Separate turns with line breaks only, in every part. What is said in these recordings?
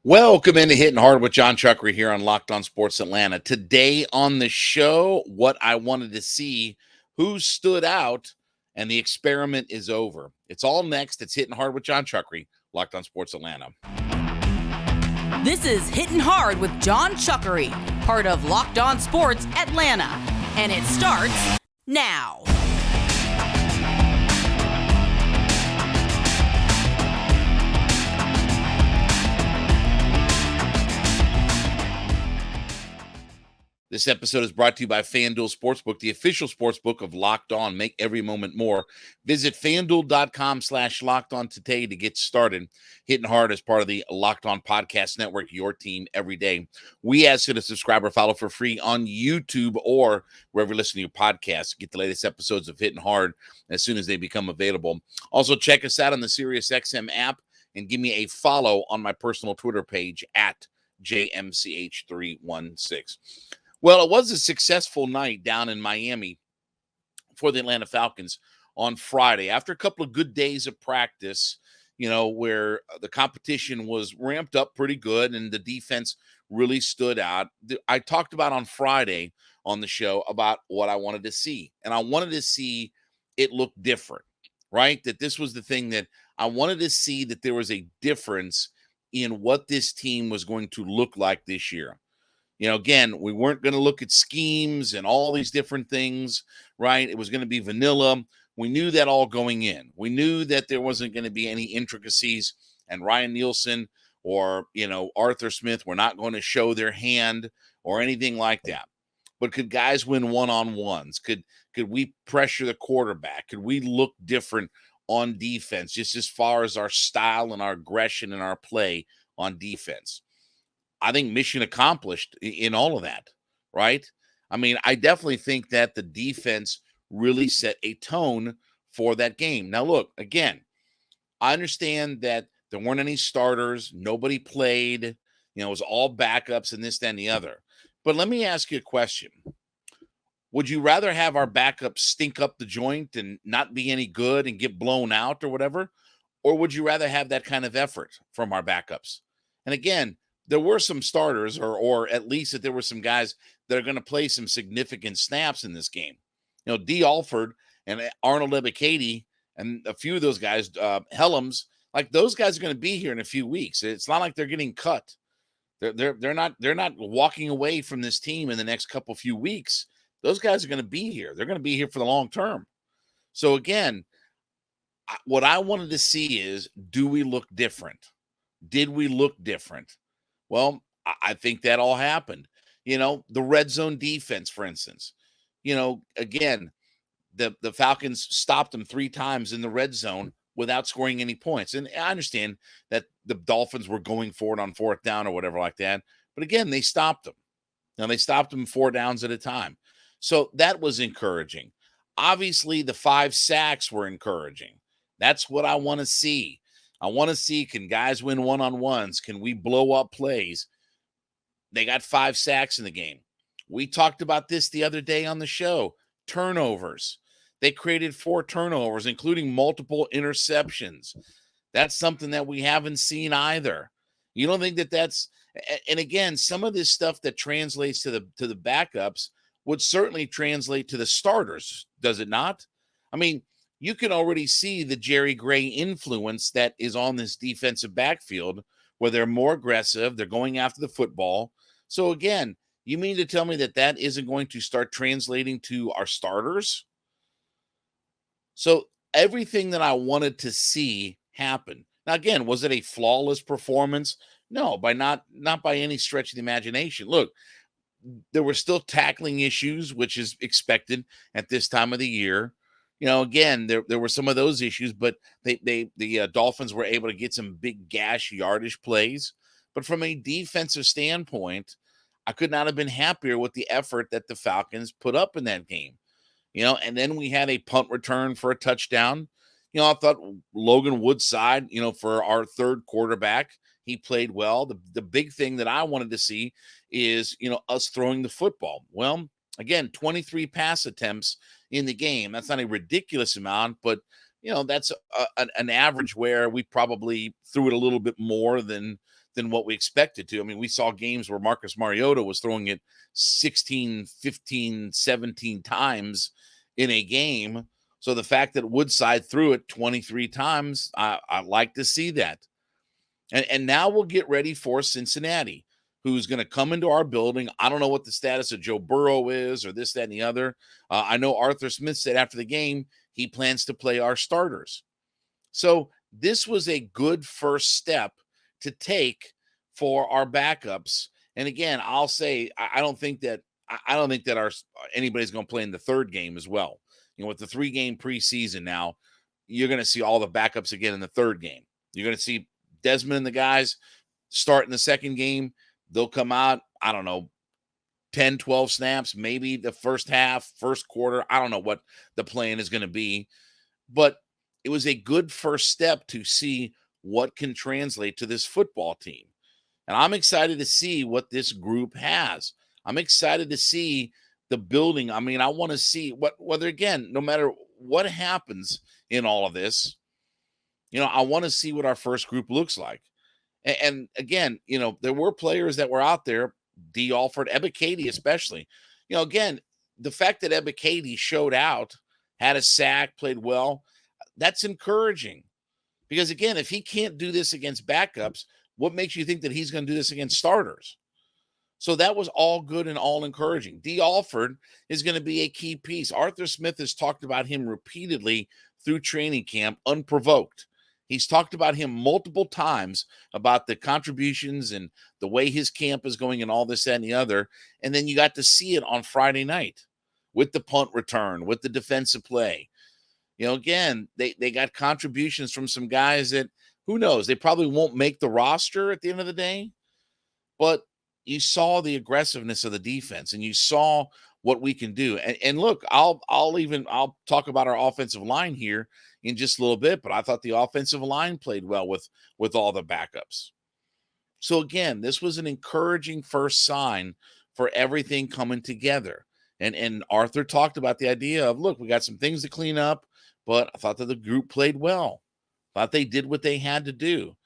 Welcome into Hittin Hard with Jon Chuckery here on Locked On Sports Atlanta. Today on the show, what I wanted to see, who stood out, and the experiment is over. It's all next. It's Hittin Hard with Jon Chuckery, Locked On Sports Atlanta.
This is Hittin Hard with Jon Chuckery, part of Locked On Sports Atlanta. And it starts now.
This episode is brought to you by FanDuel Sportsbook, the official sportsbook of Locked On. Make every moment more. Visit FanDuel.com/LockedOn today to get started. Hitting Hard as part of the Locked On Podcast Network, your team every day. We ask you to subscribe or follow for free on YouTube or wherever you listen to your podcasts. Get the latest episodes of Hitting Hard as soon as they become available. Also, check us out on the SiriusXM app and give me a follow on my personal Twitter page at JMCH316. Well, it was a successful night down in Miami for the Atlanta Falcons on Friday. After a couple of good days of practice, where the competition was ramped up pretty good and the defense really stood out. I talked about on Friday on the show about what I wanted to see. And I wanted to see it look different, right? That this was the thing that I wanted to see, that there was a difference in what this team was going to look like this year. Again, we weren't going to look at schemes and all these different things, right? It was going to be vanilla. We knew that all going in. We knew that there wasn't going to be any intricacies, and Ryan Nielsen or, Arthur Smith were not going to show their hand or anything like that. But could guys win one-on-ones? Could we pressure the quarterback? Could we look different on defense, just as far as our style and our aggression and our play on defense? I think mission accomplished in all of that, right? I mean, I definitely think that the defense really set a tone for that game. Now, look, again, I understand that there weren't any starters. Nobody played. It was all backups and this, that, and the other. But let me ask you a question. Would you rather have our backups stink up the joint and not be any good and get blown out or whatever? Or would you rather have that kind of effort from our backups? And again, there were some starters, or at least that there were some guys that are going to play some significant snaps in this game. D. Alford and Arnold Ebiketie and a few of those guys, Helms, like those guys are going to be here in a few weeks. It's not like they're getting cut. They're not walking away from this team in the next few weeks. Those guys are going to be here. They're going to be here for the long term. So again, what I wanted to see is, do we look different? Did we look different? Well, I think that all happened. The red zone defense, for instance, again, the Falcons stopped them 3 times in the red zone without scoring any points. And I understand that the Dolphins were going for it on 4th down or whatever like that. But again, they stopped them. Now, they stopped them 4 downs at a time. So that was encouraging. Obviously, the 5 sacks were encouraging. That's what I want to see. I want to see, can guys win one-on-ones? Can we blow up plays? They got 5 sacks in the game. We talked about this the other day on the show. Turnovers. They created 4 turnovers, including multiple interceptions. That's something that we haven't seen either. You don't think that that's – and again, some of this stuff that translates to the backups would certainly translate to the starters, does it not? I mean, you can already see the Jerry Gray influence that is on this defensive backfield, where they're more aggressive. They're going after the football. So again, you mean to tell me that isn't going to start translating to our starters? So everything that I wanted to see happen. Now, again, was it a flawless performance? No, not by any stretch of the imagination. Look, there were still tackling issues, which is expected at this time of the year. Again, there were some of those issues, but the Dolphins were able to get some big gash yardage plays. But from a defensive standpoint, I could not have been happier with the effort that the Falcons put up in that game. And then we had a punt return for a touchdown. I thought Logan Woodside, for our 3rd quarterback, he played well. The big thing that I wanted to see is, us throwing the football. Well, again, 23 pass attempts in the game. That's not a ridiculous amount, but that's an average where we probably threw it a little bit more than than what we expected to. I mean, we saw games where Marcus Mariota was throwing it 16, 15, 17 times in a game. So the fact that Woodside threw it 23 times, I like to see that. And now we'll get ready for Cincinnati, who's going to come into our building. I don't know what the status of Joe Burrow is or this, that, and the other. I know Arthur Smith said after the game he plans to play our starters. So this was a good first step to take for our backups. And again, I'll say I don't think that anybody's going to play in the third game as well. With the 3-game preseason now, you're going to see all the backups again in the third game. You're going to see Desmond and the guys start in the second game. They'll come out, I don't know, 10, 12 snaps, maybe the first half, first quarter. I don't know what the plan is going to be. But it was a good first step to see what can translate to this football team. And I'm excited to see what this group has. I'm excited to see the building. I mean, I want to see whether, again, no matter what happens in all of this, I want to see what our first group looks like. And again, there were players that were out there, D. Alford, Ebiketie especially. Again, the fact that Ebiketie showed out, had a sack, played well, that's encouraging. Because again, if he can't do this against backups, what makes you think that he's going to do this against starters? So that was all good and all encouraging. D. Alford is going to be a key piece. Arthur Smith has talked about him repeatedly through training camp, unprovoked. He's talked about him multiple times about the contributions and the way his camp is going and all this, that, and the other. And then you got to see it on Friday night with the punt return, with the defensive play. Again, they got contributions from some guys that, who knows, they probably won't make the roster at the end of the day. But you saw the aggressiveness of the defense and you saw what we can do. And look, I'll talk about our offensive line here in just a little bit, but I thought the offensive line played well with all the backups. So again, this was an encouraging first sign for everything coming together. And Arthur talked about the idea of, look, we got some things to clean up, but I thought that the group played well. Thought they did what they had to do.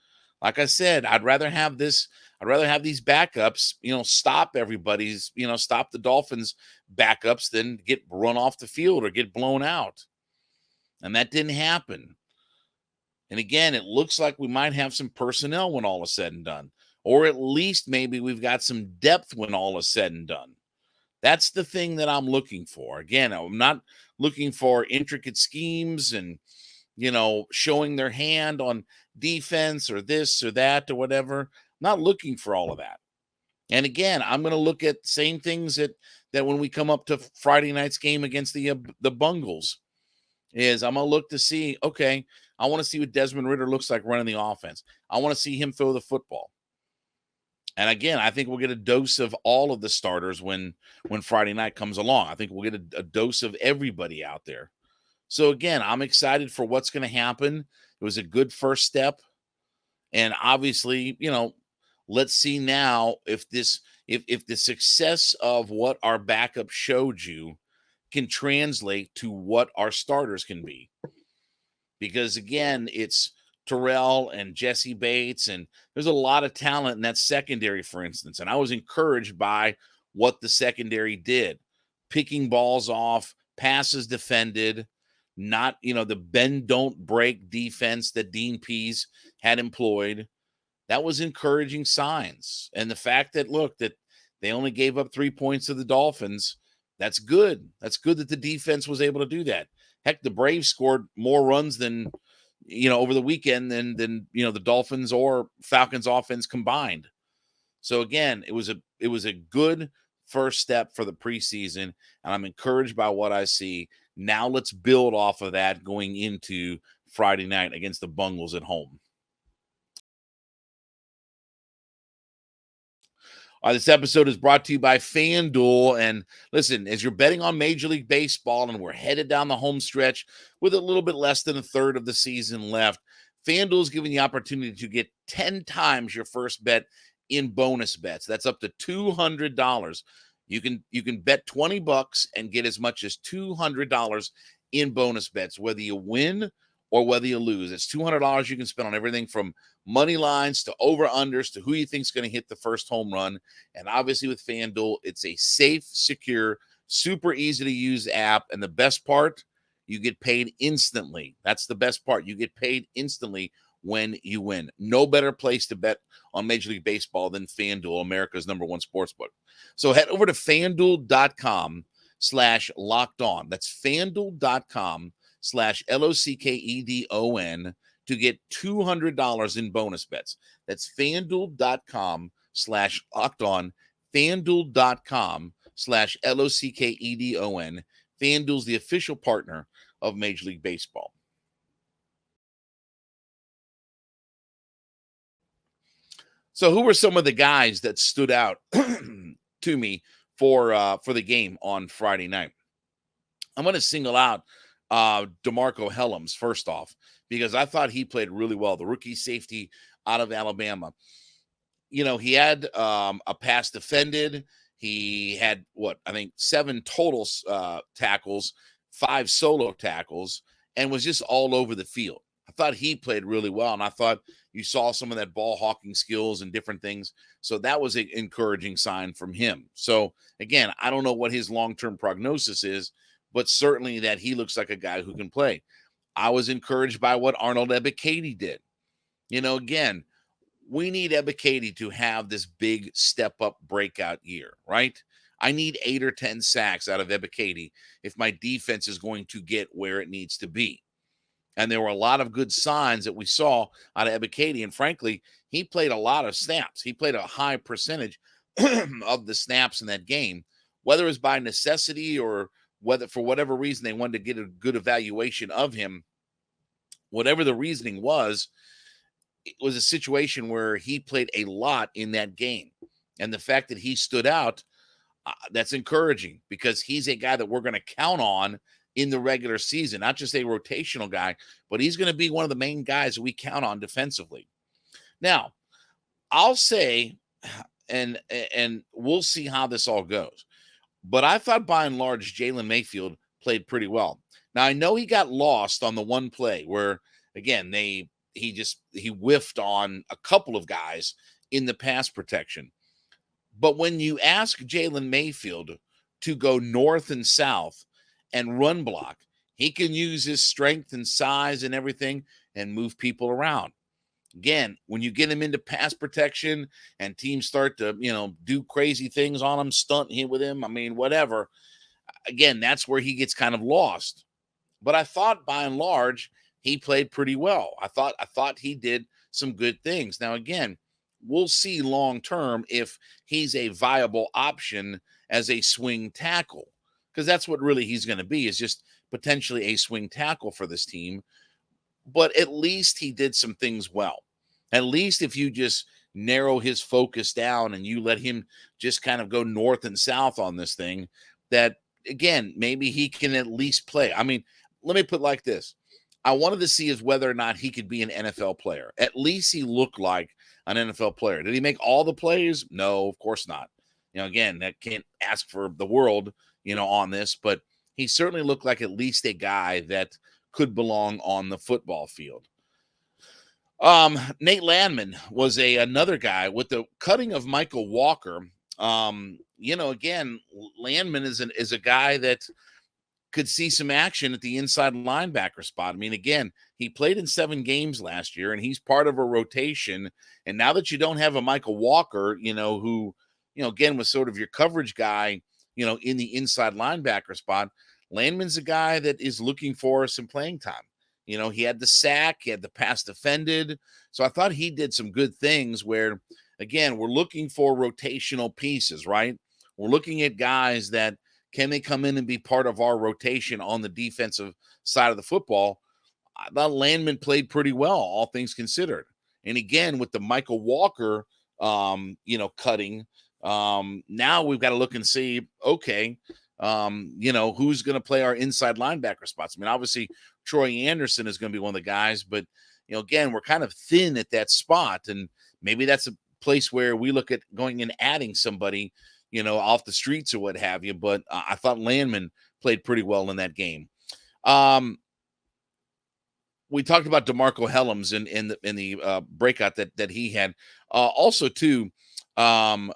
Like I said, I'd rather have these backups, stop everybody's, stop the Dolphins backups than get run off the field or get blown out. And that didn't happen. And again, it looks like we might have some personnel when all is said and done, or at least maybe we've got some depth when all is said and done. That's the thing that I'm looking for. Again, I'm not looking for intricate schemes and, showing their hand on defense or this or that or whatever. I'm not looking for all of that. And again, I'm going to look at same things that when we come up to Friday night's game against the Bungles, is I'm going to look to see, okay, I want to see what Desmond Ridder looks like running the offense. I want to see him throw the football. And again, I think we'll get a dose of all of the starters when Friday night comes along. I think we'll get a dose of everybody out there. So again, I'm excited for what's going to happen. It was a good first step. And obviously, let's see now if the success of what our backup showed you can translate to what our starters can be. Because again, it's Terrell and Jesse Bates, and there's a lot of talent in that secondary, for instance. And I was encouraged by what the secondary did. Picking balls off, passes defended, not, the bend, don't break defense that Dean Pease had employed. That was encouraging signs. And the fact that, look, that they only gave up 3 points to the Dolphins, that's good. That's good that the defense was able to do that. Heck, the Braves scored more runs than, over the weekend than the Dolphins or Falcons offense combined. So again, it was a good first step for the preseason, and I'm encouraged by what I see. Now let's build off of that going into Friday night against the Bungles at home. This episode is brought to you by FanDuel. And listen, as you're betting on Major League Baseball and we're headed down the home stretch with a little bit less than a third of the season left, FanDuel is giving you the opportunity to get 10 times your first bet in bonus bets. That's up to $200. You can bet $20 and get as much as $200 in bonus bets, whether you win or whether you lose. It's $200 you can spend on everything from money lines to over-unders to who you think is going to hit the first home run. And obviously with FanDuel, it's a safe, secure, super easy to use app. And the best part, you get paid instantly. That's the best part. You get paid instantly when you win. No better place to bet on Major League Baseball than FanDuel, America's #1 sportsbook. So head over to FanDuel.com/lockedon. That's FanDuel.com/LOCKEDON to get $200 in bonus bets. That's FanDuel.com/lockedon. FanDuel.com/LOCKEDON. FanDuel's the official partner of Major League Baseball. So who were some of the guys that stood out to me for the game on Friday night? I'm going to single out DeMarco Hellams first off, because I thought he played really well. The rookie safety out of Alabama. You know, he had a pass defended. He had, 7 total tackles, 5 solo tackles, and was just all over the field. I thought he played really well, and I thought you saw some of that ball hawking skills and different things. So that was an encouraging sign from him. So, again, I don't know what his long-term prognosis is, but certainly that he looks like a guy who can play. I was encouraged by what Arnold Ebiketie did. You know, again, we need Ebiketie to have this big step-up breakout year, right? I need 8 or 10 sacks out of Ebiketie if my defense is going to get where it needs to be. And there were a lot of good signs that we saw out of Ebiketie. And frankly, he played a lot of snaps. He played a high percentage of the snaps in that game, whether it was by necessity or whether for whatever reason they wanted to get a good evaluation of him. Whatever the reasoning was, it was a situation where he played a lot in that game. And the fact that he stood out, that's encouraging because he's a guy that we're going to count on in the regular season, not just a rotational guy, but he's going to be one of the main guys that we count on defensively. Now, I'll say, and we'll see how this all goes, but I thought by and large, Jalen Mayfield played pretty well. Now, I know he got lost on the one play where, again, he whiffed on a couple of guys in the pass protection. But when you ask Jalen Mayfield to go north and south and run block, he can use his strength and size and everything and move people around. Again, when you get him into pass protection and teams start to, do crazy things on him, stunt him with him, whatever, again, that's where he gets kind of lost. But I thought by and large, he played pretty well. I thought he did some good things. Now, again, we'll see long term if he's a viable option as a swing tackle, because that's what really he's going to be, is just potentially a swing tackle for this team. But at least he did some things well. At least if you just narrow his focus down and you let him just kind of go north and south on this thing, that, again, maybe he can at least play. Let me put it like this. I wanted to see is whether or not he could be an NFL player. At least he looked like an NFL player. Did he make all the plays? No, of course not. Again, that can't ask for the world, on this, but he certainly looked like at least a guy that could belong on the football field. Nate Landman was another guy with the cutting of Michael Walker. Again, Landman is a guy that could see some action at the inside linebacker spot. Again, he played in 7 games last year, and he's part of a rotation. And now that you don't have a Michael Walker, who, again, was sort of your coverage guy, in the inside linebacker spot, Landman's a guy that is looking for some playing time. He had the sack, he had the pass defended. So I thought he did some good things where, again, we're looking for rotational pieces, right? We're looking at guys that, can they come in and be part of our rotation on the defensive side of the football? I thought Landman played pretty well, all things considered. And again, with the Michael Walker, cutting, now we've got to look and see, okay, who's going to play our inside linebacker spots? Obviously, Troy Anderson is going to be one of the guys, but, again, we're kind of thin at that spot. And maybe that's a place where we look at going and adding somebody, off the streets or what have you. But I thought Landman played pretty well in that game. we talked about DeMarco Hellams in the breakout that he had. Also, too, um,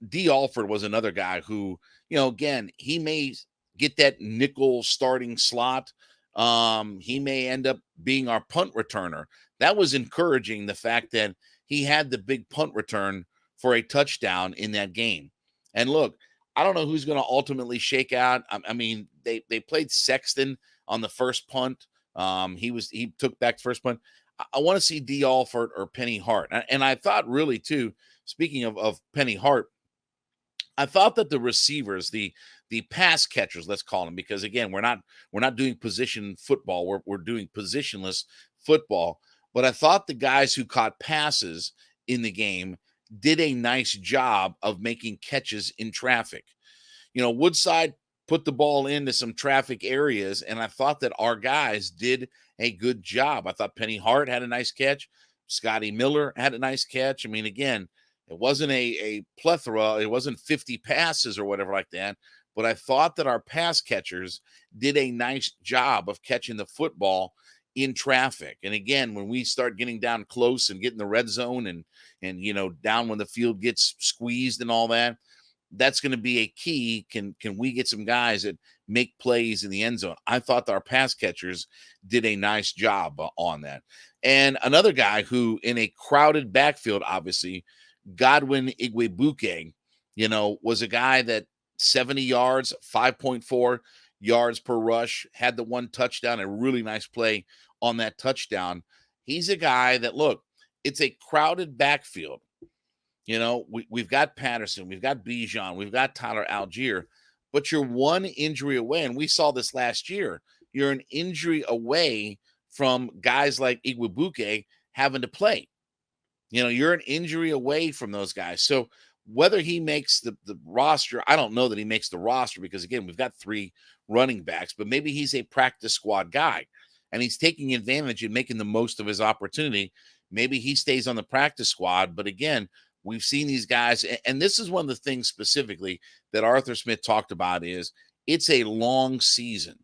D. Alford was another guy who, again, he may get that nickel starting slot. He may end up being our punt returner. That was encouraging, the fact that he had the big punt return for a touchdown in that game. And look, I don't know who's going to ultimately shake out. I mean, they played Sexton on the first punt. He took back the first punt. I want to see D. Alford or Penny Hart. And I thought, really, too, speaking of Penny Hart, I thought that the receivers, the pass catchers, let's call them, because again, we're not doing position football. We're doing positionless football. But I thought the guys who caught passes in the game did a nice job of making catches in traffic. Woodside put the ball into some traffic areas, and I thought that our guys did a good job. I thought Penny Hart had a nice catch. Scotty Miller had a nice catch. I mean, again, it wasn't a plethora. It wasn't 50 passes or whatever like that. But I thought that our pass catchers did a nice job of catching the football in traffic. And again, when we start getting down close and getting the red zone and down when the field gets squeezed and all that, that's going to be a key. Can we get some guys that make plays in the end zone? I thought our pass catchers did a nice job on that. And another guy who, in a crowded backfield, obviously, Godwin Igwebuike, was a guy that 70 yards, 5.4 yards per rush, had the one touchdown, a really nice play on that touchdown. He's a guy that, look, it's a crowded backfield. We've got Patterson, we've got Bijan, we've got Tyler Algier, but you're one injury away, and we saw this last year. You're an injury away from guys like Igwebuike having to play. You're an injury away from those guys. So whether he makes the roster, I don't know that he makes the roster, because, again, we've got 3 running backs, but maybe he's a practice squad guy, and he's taking advantage and making the most of his opportunity. Maybe he stays on the practice squad, but again, we've seen these guys, and this is one of the things specifically that Arthur Smith talked about, is it's a long season.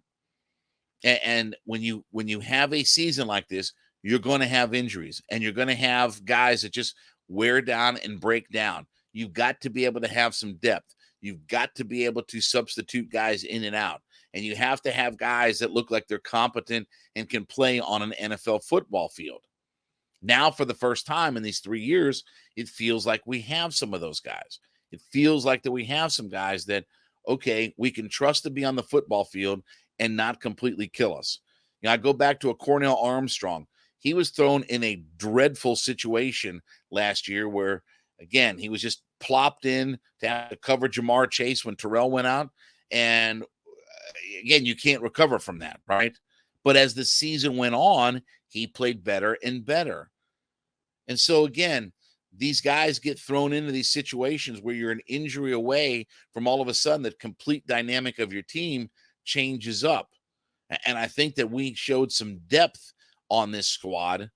And when you have a season like this, you're going to have injuries, and you're going to have guys that just wear down and break down. You've got to be able to have some depth. You've got to be able to substitute guys in and out. And you have to have guys that look like they're competent and can play on an NFL football field. Now, for the first time in these 3 years, it feels like we have some of those guys. It feels like that we have some guys that, okay, we can trust to be on the football field and not completely kill us. I go back to a Cornell Armstrong. He was thrown in a dreadful situation last year where, again, he was just plopped in to have to cover Jamar Chase when Terrell went out. And again, you can't recover from that, right? But as the season went on, he played better and better. And so, again, these guys get thrown into these situations where you're an injury away from all of a sudden the complete dynamic of your team changes up. And I think that we showed some depth on this squad,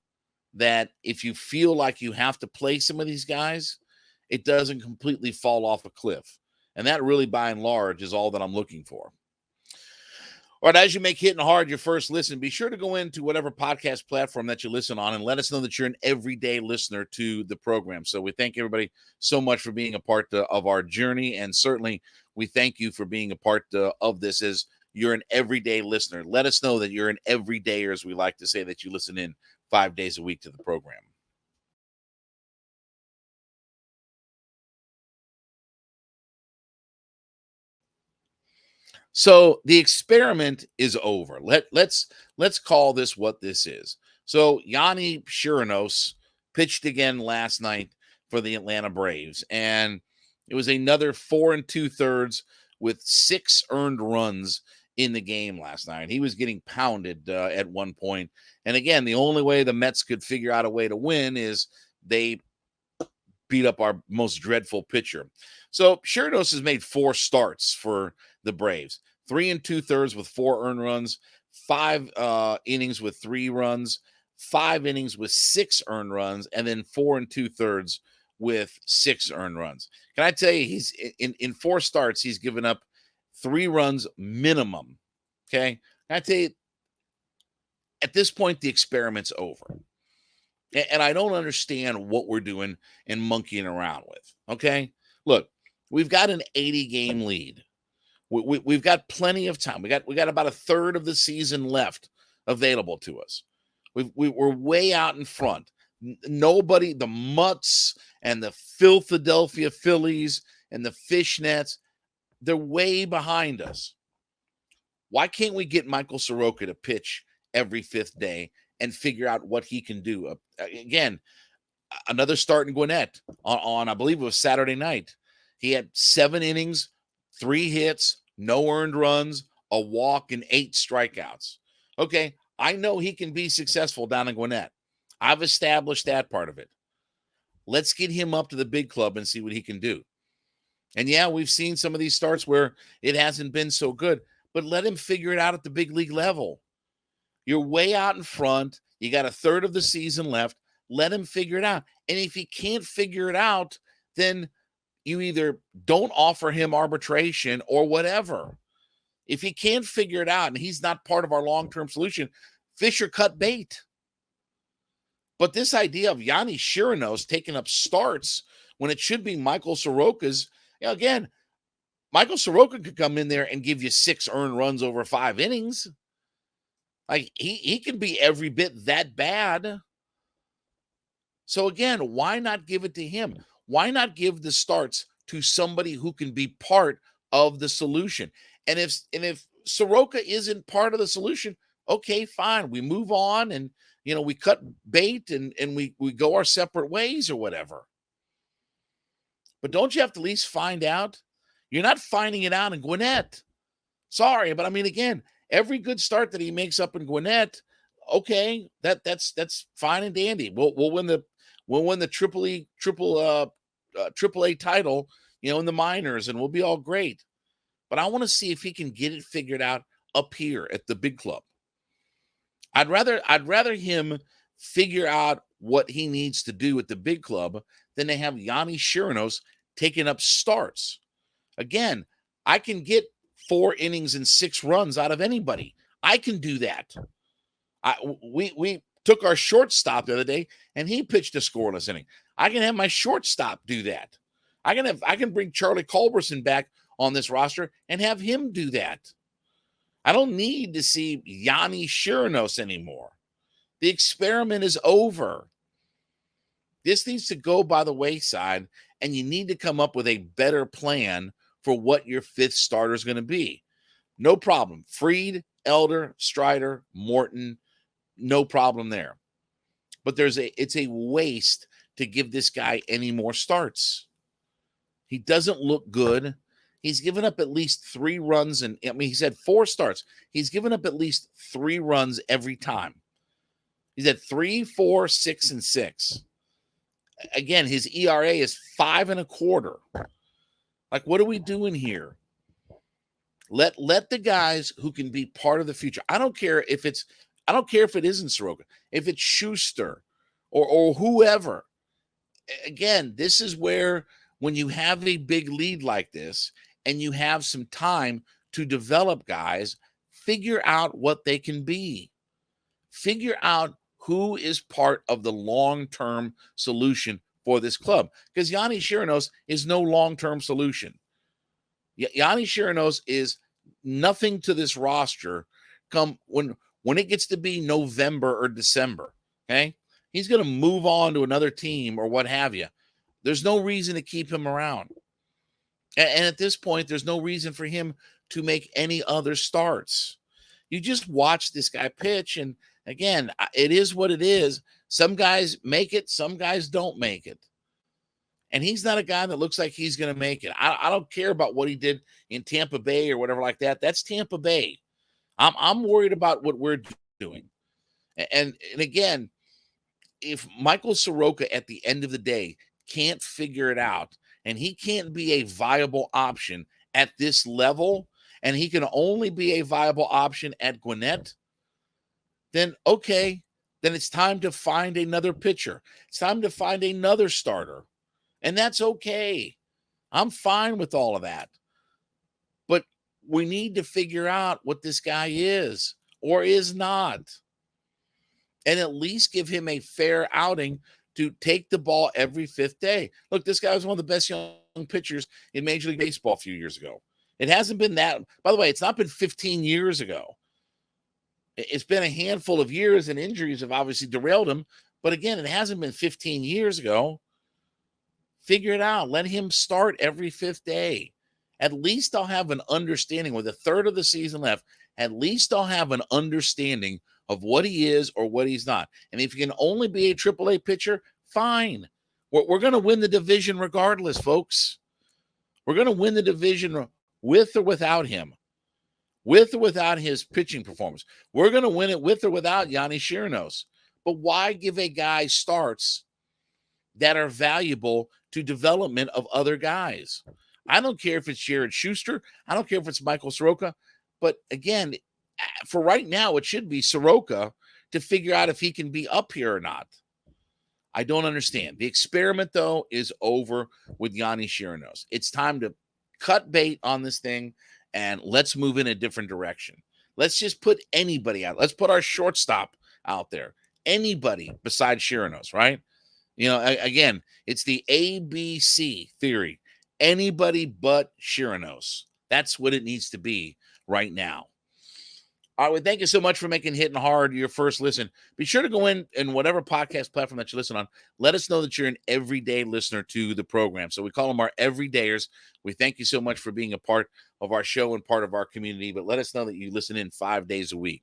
that if you feel like you have to play some of these guys, it doesn't completely fall off a cliff. And that really, by and large, is all that I'm looking for. All right, as you make Hittin' Hard your first listen, be sure to go into whatever podcast platform that you listen on and let us know that you're an everyday listener to the program. So we thank everybody so much for being a part of our journey, and certainly we thank you for being a part of this as you're an everyday listener. Let us know that you're an everydayer, as we like to say, that you listen in 5 days a week to the program. So the experiment is over. Let's call this what this is. So Yonny Chirios pitched again last night for the Atlanta Braves, and it was another 4 2/3 with 6 earned runs in the game last night. He was getting pounded at one point. And again, the only way the Mets could figure out a way to win is they beat up our most dreadful pitcher. So Chirios has made 4 starts for the Braves. 3 2/3 with 4 earned runs, 5 innings with 3 runs, 5 innings with 6 earned runs, and then 4 2/3 with 6 earned runs. Can I tell you, he's in 4 starts, he's given up 3 runs minimum. Okay. Can I tell you, At this point, the experiment's over. And I don't understand what we're doing and monkeying around with. Okay. Look, we've got an 80-game lead. We've got plenty of time. We got about a third of the season left available to us. We're way out in front. Nobody, the Mutts and the Philadelphia Phillies and the Fishnets, they're way behind us. Why can't we get Michael Soroka to pitch every fifth day and figure out what he can do? Again, another start in Gwinnett on I believe it was Saturday night. He had 7 innings, 3 hits, no earned runs, a walk, and 8 strikeouts. Okay, I know he can be successful down in Gwinnett. I've established that part of it. Let's get him up to the big club and see what he can do. And yeah, we've seen some of these starts where it hasn't been so good, but let him figure it out at the big league level. You're way out in front. You got a third of the season left. Let him figure it out. And if he can't figure it out, then you either don't offer him arbitration or whatever. If he can't figure it out and he's not part of our long-term solution, fish or cut bait. But this idea of Yonny Chirios taking up starts when it should be Michael Soroka's, again, Michael Soroka could come in there and give you 6 earned runs over 5 innings. Like he can be every bit that bad. So again, why not give it to him? Why not give the starts to somebody who can be part of the solution? And if Soroka isn't part of the solution, okay, fine. We move on and we cut bait and we go our separate ways or whatever. But don't you have to at least find out? You're not finding it out in Gwinnett. Sorry, but I mean, again, every good start that he makes up in Gwinnett, okay, that's fine and dandy. We'll win the triple A title, in the minors, and we'll be all great. But I want to see if he can get it figured out up here at the big club. I'd rather him figure out what he needs to do at the big club than to have Yonny Chirios taking up starts. Again, I can get 4 innings and 6 runs out of anybody. I can do that. We took our shortstop the other day, and he pitched a scoreless inning. I can have my shortstop do that. I can bring Charlie Culberson back on this roster and have him do that. I don't need to see Yonny Chirios anymore. The experiment is over. This needs to go by the wayside, and you need to come up with a better plan for what your 5th starter is going to be. No problem. Fried, Elder, Strider, Morton, no problem there. But it's a waste to give this guy any more starts. He doesn't look good. He's given up at least 3 runs, and he's had 4 starts. He's given up at least 3 runs every time. He's had 3, 4, 6, and 6. Again, his ERA is 5.25. Like, what are we doing here? Let the guys who can be part of the future. I don't care if it isn't Soroka, if it's Schuster or whoever. Again, this is where when you have a big lead like this and you have some time to develop guys, figure out what they can be. Figure out who is part of the long-term solution for this club. Because Yonny Chirios is no long-term solution. Yonny Chirios is nothing to this roster come when it gets to be November or December. Okay? He's going to move on to another team or what have you. There's no reason to keep him around. And at this point, there's no reason for him to make any other starts. You just watch this guy pitch, and again, it is what it is. Some guys make it, some guys don't make it. And he's not a guy that looks like he's going to make it. I don't care about what he did in Tampa Bay or whatever like that. That's Tampa Bay. I'm worried about what we're doing. And again, if Michael Soroka at the end of the day can't figure it out, and he can't be a viable option at this level, and he can only be a viable option at Gwinnett, then okay, then it's time to find another pitcher. It's time to find another starter. And that's okay. I'm fine with all of that. But we need to figure out what this guy is or is not. and at least give him a fair outing to take the ball every fifth day. Look, this guy was one of the best young pitchers in Major League Baseball a few years ago. It hasn't been that. By the way, it's not been 15 years ago. It's been a handful of years, and injuries have obviously derailed him. But again, it hasn't been 15 years ago. Figure it out. Let him start every fifth day. At least I'll have an understanding with a third of the season left. At least I'll have an understanding of what he is or what he's not. And if he can only be a AAA pitcher, fine. We're going to win the division regardless, folks. We're going to win the division with or without him, with or without his pitching performance. We're going to win it with or without Yonny Chirios. But why give a guy starts that are valuable to development of other guys? I don't care if it's Jared Schuster. I don't care if it's Michael Soroka. But again, for right now, it should be Soroka to figure out if he can be up here or not. I don't understand. The experiment, though, is over with Yonny Chirios. It's time to cut bait on this thing, and let's move in a different direction. Let's just put anybody out. Let's put our shortstop out there. Anybody besides Chirios, right? You know, again, it's the ABC theory. Anybody but Chirios. That's what it needs to be right now. All right, well, thank you so much for making Hittin' Hard your first listen. Be sure to go in whatever podcast platform that you listen on. Let us know that you're an everyday listener to the program. So we call them our everydayers. We thank you so much for being a part of our show and part of our community, but let us know that you listen in 5 days a week.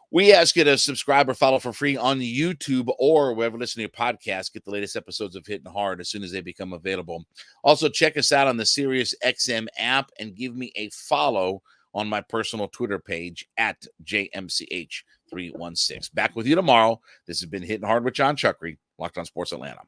We ask you to subscribe or follow for free on YouTube or wherever you listen to your podcast. Get the latest episodes of Hittin' Hard as soon as they become available. Also, check us out on the SiriusXM app and give me a follow on my personal Twitter page at JMCH316. Back with you tomorrow. This has been Hittin' Hard with Jon Chuckery, Locked On Sports Atlanta.